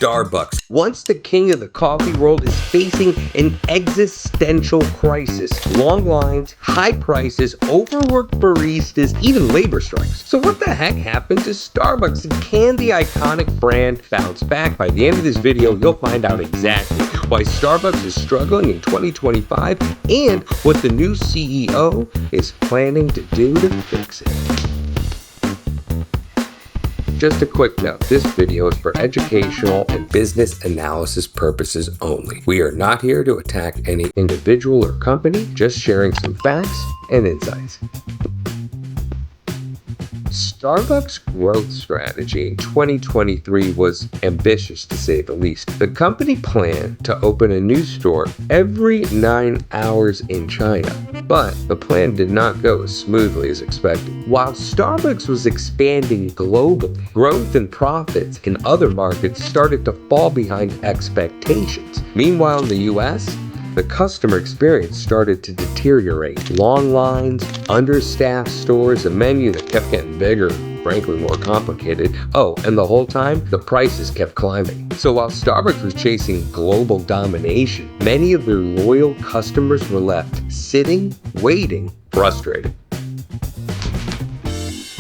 Starbucks, once the king of the coffee world, is facing an existential crisis. Long lines, high prices, overworked baristas, even labor strikes. So what the heck happened to Starbucks, and can the iconic brand bounce back? By the end of this video, you'll find out exactly why Starbucks is struggling in 2025 and what the new CEO is planning to do to fix it. Just a quick note, this video is for educational and business analysis purposes only. We are not here to attack any individual or company, just sharing some facts and insights. Starbucks' growth strategy in 2023 was ambitious, to say the least. The company planned to open a new store every 9 hours in China, but the plan did not go as smoothly as expected. While Starbucks was expanding globally, growth and profits in other markets started to fall behind expectations. Meanwhile, in the US, the customer experience started to deteriorate. Long lines, understaffed stores, a menu that kept getting bigger, frankly more complicated. Oh, and the whole time, the prices kept climbing. So while Starbucks was chasing global domination, many of their loyal customers were left sitting, waiting, frustrated.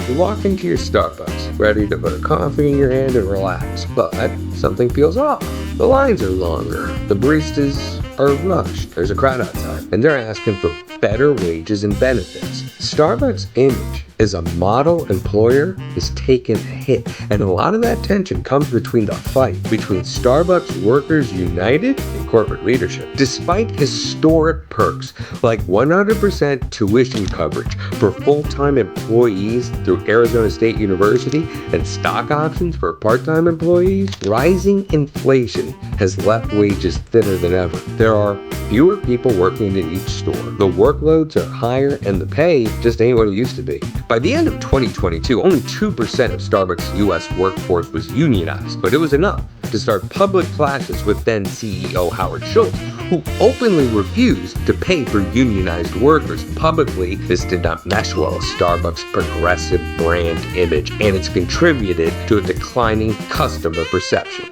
You walk into your Starbucks, ready to put a coffee in your hand and relax, but something feels off. The lines are longer, the baristas are rushed, there's a crowd outside, and they're asking for better wages and benefits. Starbucks' image as a model employer is taking a hit, and a lot of that tension comes between the fight between Starbucks Workers United and corporate leadership. Despite historic perks like 100% tuition coverage for full-time employees through Arizona State University and stock options for part-time employees, rising inflation has left wages thinner than ever. There are fewer people working in each store. The workloads are higher and the pay just ain't what it used to be. By the end of 2022, only 2% of Starbucks' US workforce was unionized, but it was enough to start public clashes with then CEO Howard Schultz, who openly refused to pay for unionized workers. Publicly, this did not mesh well with Starbucks' progressive brand image, and it's contributed to a declining customer perception.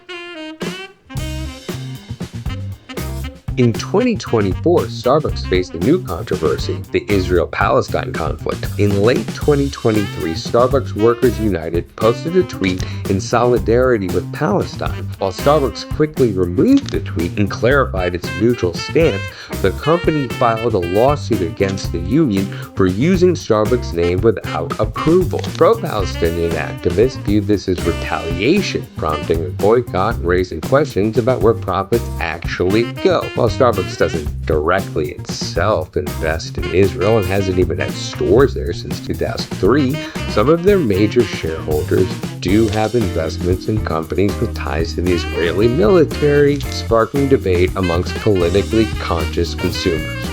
In 2024, Starbucks faced a new controversy, the Israel-Palestine conflict. In late 2023, Starbucks Workers United posted a tweet in solidarity with Palestine. While Starbucks quickly removed the tweet and clarified its neutral stance, the company filed a lawsuit against the union for using Starbucks' name without approval. Pro-Palestinian activists viewed this as retaliation, prompting a boycott and raising questions about where profits actually go. While Starbucks doesn't directly itself invest in Israel and hasn't even had stores there since 2003, some of their major shareholders do have investments in companies with ties to the Israeli military, sparking debate amongst politically conscious consumers.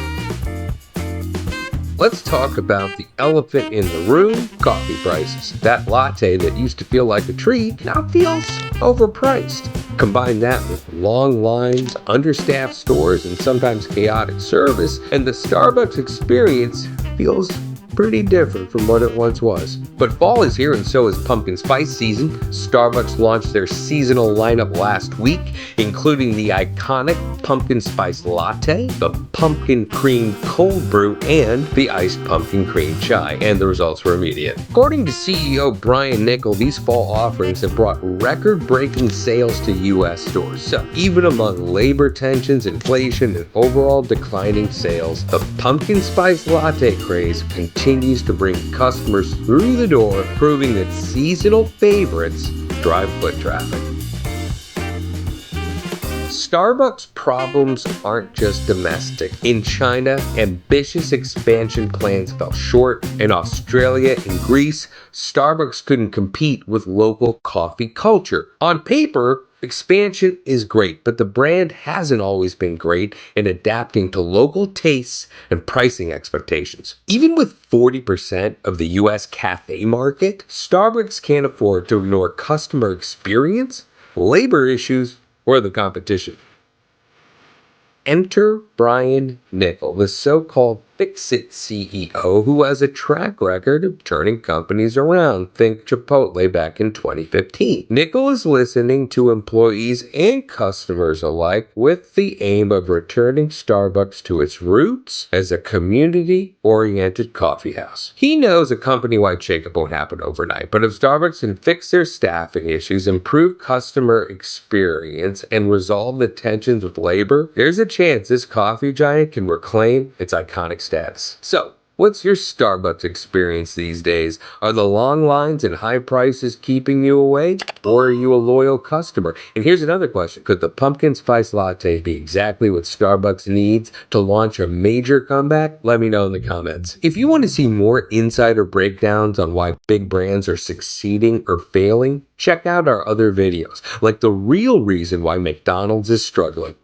Let's talk about the elephant in the room, coffee prices. That latte that used to feel like a treat now feels overpriced. Combine that with long lines, understaffed stores, and sometimes chaotic service, and the Starbucks experience feels pretty different from what it once was. But fall is here and so is pumpkin spice season. Starbucks launched their seasonal lineup last week, including the iconic pumpkin spice latte, the pumpkin cream cold brew, and the iced pumpkin cream chai, and the results were immediate. According to CEO Brian Niccol, these fall offerings have brought record-breaking sales to US stores. So even among labor tensions, inflation, and overall declining sales, the pumpkin spice latte craze continues to bring customers through the door, proving that seasonal favorites drive foot traffic. Starbucks' problems aren't just domestic. In China, ambitious expansion plans fell short. In Australia and Greece, Starbucks couldn't compete with local coffee culture. On paper, expansion is great, but the brand hasn't always been great in adapting to local tastes and pricing expectations. Even with 40% of the US cafe market, Starbucks can't afford to ignore customer experience, labor issues, or the competition. Enter Brian Niccol, the so-called fix-it CEO who has a track record of turning companies around. Think Chipotle back in 2015. Nickel is listening to employees and customers alike with the aim of returning Starbucks to its roots as a community-oriented coffee house. He knows a company-wide shakeup won't happen overnight, but if Starbucks can fix their staffing issues, improve customer experience, and resolve the tensions with labor, there's a chance this coffee giant can reclaim its iconic status. So, what's your Starbucks experience these days? Are the long lines and high prices keeping you away? Or are you a loyal customer? And here's another question. Could the pumpkin spice latte be exactly what Starbucks needs to launch a major comeback? Let me know in the comments. If you want to see more insider breakdowns on why big brands are succeeding or failing, check out our other videos, like the real reason why McDonald's is struggling.